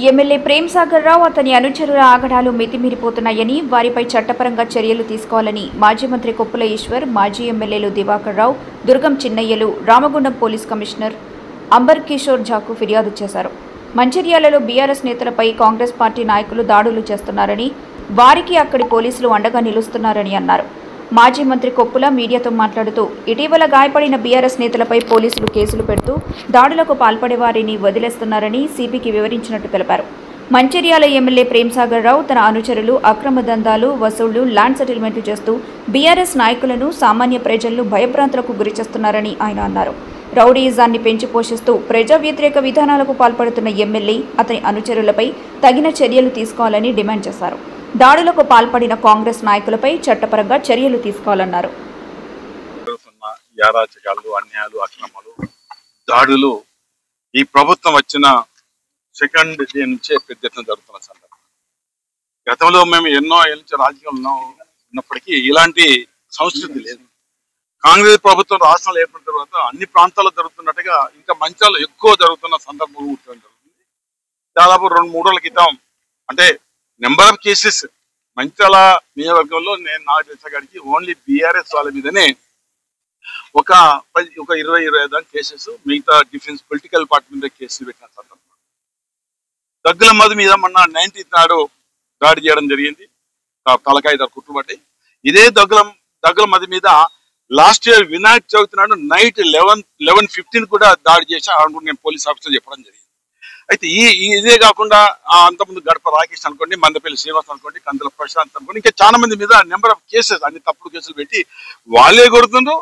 MLA Prem Sagar రావు అతని అనుచరుల ఆగడాలు మితిమీరిపోతున్నాయని వారిపై చట్టపరంగా చర్యలు తీసుకోవాలని మాజీ మంత్రి కొప్పుల ఈశ్వర్, మాజీ ఎమ్మెల్యేలు దివాకర్ రావు, దుర్గం చిన్నయ్యలు, రామగుండం పోలీస్ కమిషనర్ అంబర్ కిషోర్ ఝాకు ఫిర్యాదు చేశారు. మంచిర్యాలలో బీఆర్ఎస్ నేతలపై కాంగ్రెస్ పార్టీ నాయకులు దాడులు చేస్తున్నారని, వారికి అక్కడి పోలీసులు అండగా నిలుస్తున్నారని అన్నారు. మాజీ మంత్రి కొప్పుల మీడియాతో మాట్లాడుతూ ఇటీవల గాయపడిన బీఆర్ఎస్ నేతలపై పోలీసులు కేసులు పెడుతూ దాడులకు పాల్పడే వారిని వదిలేస్తున్నారని సిపికి వివరించినట్టు తెలిపారు. మంచిర్యాల ఎమ్మెల్యే ప్రేమ్ సాగర్ రావు తన అనుచరులు అక్రమ దందాలు, వసూళ్లు, ల్యాండ్ సెటిల్మెంట్లు చేస్తూ బీఆర్ఎస్ నాయకులను, సామాన్య ప్రజలను భయభ్రాంతులకు గురిచేస్తున్నారని ఆయన అన్నారు. రౌడీయిజాన్ని పెంచి పోషిస్తూ ప్రజా వ్యతిరేక విధానాలకు పాల్పడుతున్న ఎమ్మెల్యే, అతని అనుచరులపై తగిన చర్యలు తీసుకోవాలని డిమాండ్ చేశారు. దాడులకు పాల్పడిన కాంగ్రెస్ నాయకులపై చట్టపరంగా చర్యలు తీసుకోవాలన్నారు. అన్యాయాలు, అక్రమాలు, దాడులు ఈ ప్రభుత్వం వచ్చిన సెకండ్ డే నుంచే పెద్ద ఎత్తున జరుగుతున్న సందర్భం. గతంలో మేము ఎన్నో ఏళ్ళ రాజకీయంలో ఉన్నప్పటికీ ఇలాంటి సంస్కృతి లేదు. కాంగ్రెస్ ప్రభుత్వం రాష్ట్రంలో ఏర్పడిన తర్వాత అన్ని ప్రాంతాల్లో జరుగుతున్నట్టుగా ఇంకా మంచాలు ఎక్కువ జరుగుతున్న సందర్భం జరుగుతుంది. దాదాపు 2-3 రోజుల క్రితం, అంటే నెంబర్ ఆఫ్ కేసెస్ మంచాల నియోజకవర్గంలో నేను నాకు తెలిసగాడికి ఓన్లీ బీఆర్ఎస్ వాళ్ళ మీదనే ఒక 20-25 కేసెస్, మిగతా డిఫెన్స్ పొలిటికల్ పార్టీ మీద కేసులు పెట్టిన సందర్భం. దగ్గుల మధు మీద మొన్న 19th నాడు దాడి చేయడం జరిగింది, తలకాయ కుట్టుబట్టి. ఇదే దగ్గుల మధు మీద లాస్ట్ ఇయర్ వినాయక చవితి నాడు నైట్ 11:15 కూడా దాడి చేసి అనుకుంటే నేను పోలీస్ ఆఫీసర్ చెప్పడం జరిగింది. అయితే ఇదే కాకుండా అంతకుముందు గడప రాకేష్ అనుకోండి, మందపల్లి శ్రీనివాస్ అనుకోండి, కందుల ప్రశాంత్ అనుకోండి, ఇంకా చాలా మంది మీద నెంబర్ ఆఫ్ కేసెస్, అన్ని తప్పుడు కేసులు పెట్టి వాళ్ళే కొడుతుండ్రు.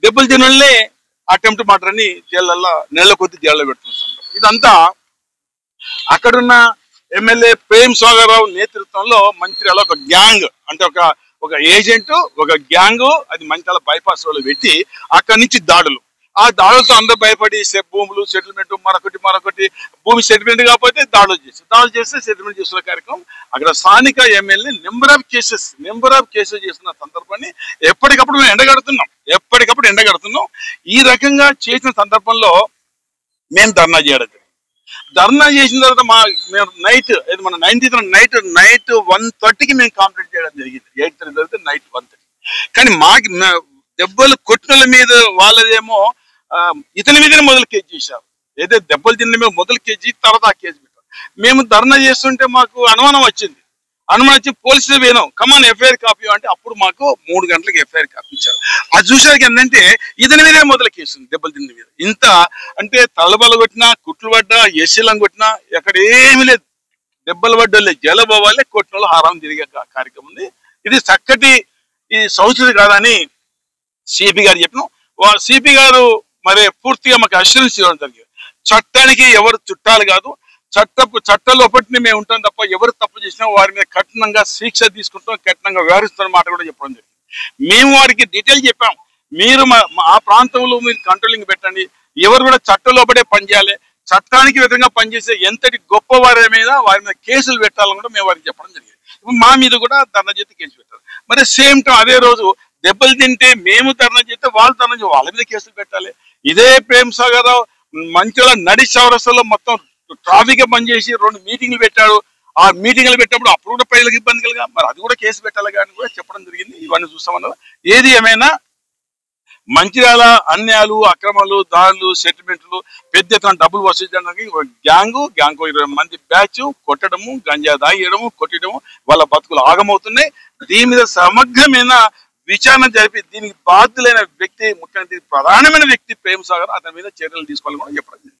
దెబ్బలు తినలే అటెంప్ట్ మర్డర్ అని జైళ్ళల్లో నెలల కొద్ది జైల్లో పెడుతున్నారు. ఇదంతా అక్కడున్న ఎమ్మెల్యే ప్రేమ్ సాగర్ రావు నేతృత్వంలో మంచిర్యాల ఒక గ్యాంగ్, అంటే ఒక ఏజెంట్, ఒక గ్యాంగ్, అది మంచిర్యాల బైపాస్ లో పెట్టి అక్కడి నుంచి దాడులు. ఆ దాడులతో అందరూ భయపడి భూములు సెటిల్మెంట్, మరొకటి భూమి సెటిల్మెంట్ కాకపోతే దాడులు చేస్తే సెటిల్మెంట్ చేస్తున్న కార్యక్రమం. అక్కడ స్థానిక ఎమ్మెల్యే నెంబర్ ఆఫ్ కేసెస్ చేస్తున్న సందర్భాన్ని ఎప్పటికప్పుడు మేము ఎండగడుతున్నాం. ఈ రకంగా చేసిన సందర్భంలో మేము ధర్నా చేయడం జరిగింది. ధర్నా చేసిన తర్వాత మేము మన 19th నైట్ 1:30కి మేము కంప్లీట్ చేయడం జరిగింది. 8:30 జరిగితే నైట్ 1:30. కానీ మాకు దెబ్బలు కొట్టిన మీద వాళ్ళదేమో ఇతని మీదనే మొదలు కేసు చేశారు. ఏదైతే దెబ్బలు తిన్న మీద మొదలు కేసు తర్వాత ఆ కేసు పెట్టారు. మేము ధర్నా చేస్తుంటే మాకు అనుమానం వచ్చి పోలీసులు పోయినాం, కమాన్ ఎఫ్ఐఆర్ కాపీ అంటే అప్పుడు మాకు 3 గంటలకు ఎఫ్ఐఆర్ కాపీ ఇచ్చారు. అది చూసాక ఏంటంటే ఇతని మీదే మొదలు కేసు దెబ్బలు తిన్న మీద. ఇంత అంటే తలబలు కొట్టినా, కుట్లు పడ్డా, ఎస్సీలను కొట్టినా ఎక్కడ ఏమీ లేదు. దెబ్బలు పడ్డోళ్ళే జలబోవాలే, కొట్టిన వాళ్ళు హారం తిరిగే కార్యక్రమం ఉంది. ఇది చక్కటి ఈ సంస్కృతి కాదని సిపి గారు చెప్పినాం. సిపి గారు మరి పూర్తిగా మాకు అష్యూరెన్స్ ఇవ్వడం జరిగింది. చట్టానికి ఎవరు చుట్టాలు కాదు, చట్టలోపటిని మేము ఉంటాం తప్ప ఎవరు తప్పు చేసినా వారి మీద కఠినంగా శిక్ష తీసుకుంటాం, కఠినంగా వ్యవహరిస్తున్న మాట కూడా చెప్పడం జరిగింది. మేము వారికి డీటెయిల్ చెప్పాం, మీరు ఆ ప్రాంతంలో మీరు కంట్రోలింగ్ పెట్టండి, ఎవరు కూడా చట్టలోపటే పనిచేయాలి, చట్టానికి విధంగా పనిచేసే ఎంతటి గొప్ప వారి మీద కేసులు పెట్టాలని కూడా మేము వారికి చెప్పడం జరిగింది. మా మీద కూడా ధర్నా చేతి కేసు పెట్టారు. మరి సేమ్ టైం అదే రోజు దెబ్బలు తింటే మేము ధర్నా చేస్తే వాళ్ళు ధర్నా చేసి వాళ్ళ మీద కేసులు పెట్టాలి. ఇదే ప్రేమ్ సాగర్ రావు మంచిగా నడి చౌరస్తాలో మొత్తం ట్రాఫిక్ బంద్ చేసి 2 మీటింగ్లు పెట్టాడు. ఆ మీటింగ్లు పెట్టినప్పుడు అప్పుడు కూడా ప్రజలకు ఇబ్బంది కలిగా, మరి అది కూడా కేసు పెట్టాలి కానీ కూడా చెప్పడం జరిగింది. ఇవన్నీ చూస్తామన్నారు. ఏది ఏమైనా మంచిర్యాల అన్యాయాలు, అక్రమాలు, దాడులు, సెటిల్మెంట్లు, పెద్ద ఎత్తున డబ్బులు వసూలు చేయడానికి గ్యాంగ్ 20 మంది బ్యాచ్ కొట్టడము, గంజా దాగేయడము, కొట్టడము, వాళ్ళ బతుకులు ఆగమవుతున్నాయి. దీని మీద సమగ్రమైన విచారణ జరిపి దీనికి బాధ్యులైన వ్యక్తి, ముఖ్యమంత్రి ప్రధానమైన వ్యక్తి ప్రేమ్ సాగర్, అతని మీద చర్యలు తీసుకోవాలని కూడా చెప్పడం.